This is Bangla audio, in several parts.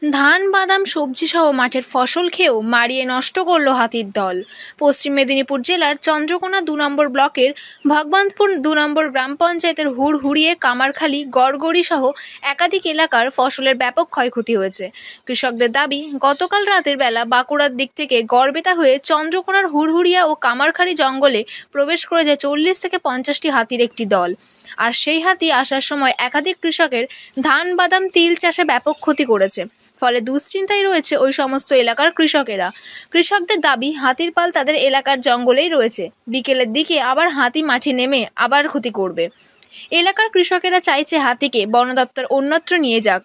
ধান, বাদাম, সবজি সহ মাঠের ফসল খেয়েও মারিয়ে নষ্ট করল হাতির দল। পশ্চিম মেদিনীপুর জেলার চন্দ্রকোনা ২ নম্বর ব্লকের ভগবানপুর ২ নম্বর গ্রাম পঞ্চায়েতের হুড়হুড়িয়ে, কামারখালী, গড়গড়ি সহ একাধিক এলাকার ফসলের ব্যাপক ক্ষয়ক্ষতি হয়েছে। কৃষকদের দাবি, গতকাল রাতের বেলা বাঁকুড়ার দিক থেকে গড়বেতা হয়ে চন্দ্রকোনার হুড়হুড়িয়া ও কামারখালী জঙ্গলে প্রবেশ করেছে ৪০ থেকে ৫০টি হাতির একটি দল। আর সেই হাতি আসার সময় একাধিক কৃষকের ধান, বাদাম, তিল চাষে ব্যাপক ক্ষতি করেছে। ফলে দুশ্চিন্তায় রয়েছে ওই সমস্ত এলাকার কৃষকেরা। কৃষকদের দাবি, হাতির পাল তাদের এলাকার জঙ্গলেই রয়েছে। বিকেলের দিকে আবার হাতি মাঠে নেমে আবার ক্ষতি করবে। এলাকার কৃষকেরা চাইছে হাতিকে বন দপ্তর অন্যত্র নিয়ে যাক।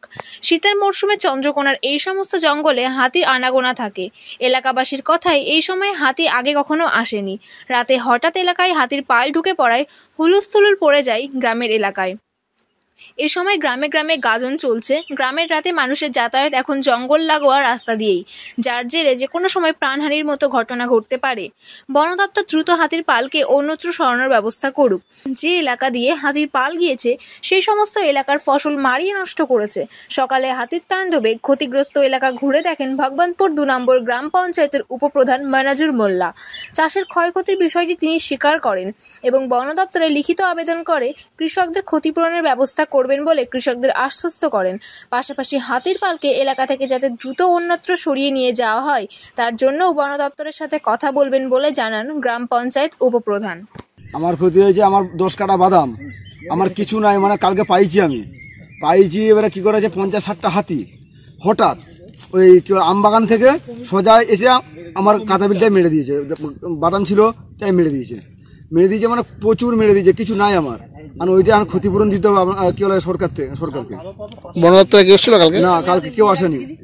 শীতের মরশুমে চন্দ্রকোনার এই সমস্ত জঙ্গলে হাতির আনাগোনা থাকে। এলাকাবাসীর কথায় এই সময় হাতি আগে কখনো আসেনি। রাতে হঠাৎ এলাকায় হাতির পাল ঢুকে পড়ায় হুলুস্থুলুল পড়ে যায় গ্রামের এলাকায়। এ সময় গ্রামে গ্রামে গাজন চলছে। গ্রামের রাতে মানুষের যাতায়াত এখন জঙ্গল লাগোয়া রাস্তা দিয়েই, যার জেরে যে কোনো সময় প্রাণহানির মতো ঘটনা ঘটতে পারে। বন দপ্তর দ্রুত হাতির পালকে অন্যত্র সরানোর ব্যবস্থা করুক। যে এলাকা দিয়ে হাতির পাল গিয়েছে সেই সমস্ত এলাকার ফসল মারিয়ে নষ্ট করেছে। সকালে হাতির তাণ্ডবে ক্ষতিগ্রস্ত এলাকা ঘুরে দেখেন ভগবানপুর ২ নম্বর গ্রাম পঞ্চায়েতের উপপ্রধান মনাজুর মোল্লা। চাষের ক্ষয়ক্ষতির বিষয়টি তিনি স্বীকার করেন এবং বন দপ্তরে লিখিত আবেদন করে কৃষকদের ক্ষতিপূরণের ব্যবস্থা করবেন বলে কৃষকদের আশ্বস্ত করেন। পাশাপাশি হাতির পালকে এলাকা থেকে যাতে দ্রুত অন্যত্র সরিয়ে নিয়ে যাওয়া হয় তার জন্যও বন দপ্তরের সাথে কথা বলবেন বলে জানান গ্রাম পঞ্চায়েত উপপ্রধান। আমার ক্ষতি হয়েছে, আমার 10 কাটা বাদাম, আমার কিছু নাই, মানে কালকে পাইছি এবারে কি করেছে 50-60টা হাতি হঠাৎ ওই আমবাগান থেকে সোজা এসে আমার কাঁথা বিলটাই মেরে দিয়েছে। বাদাম ছিল তাই মেরে দিয়েছে মানে প্রচুর মেরে দিয়েছে, কিছু নাই আমার। মানে ওইটা আমার ক্ষতিপূরণ দিতে হবে কি বলে সরকারকে। বন দপ্তরে কেউ ছিল কালকে? না, কালকে কেউ আসেনি।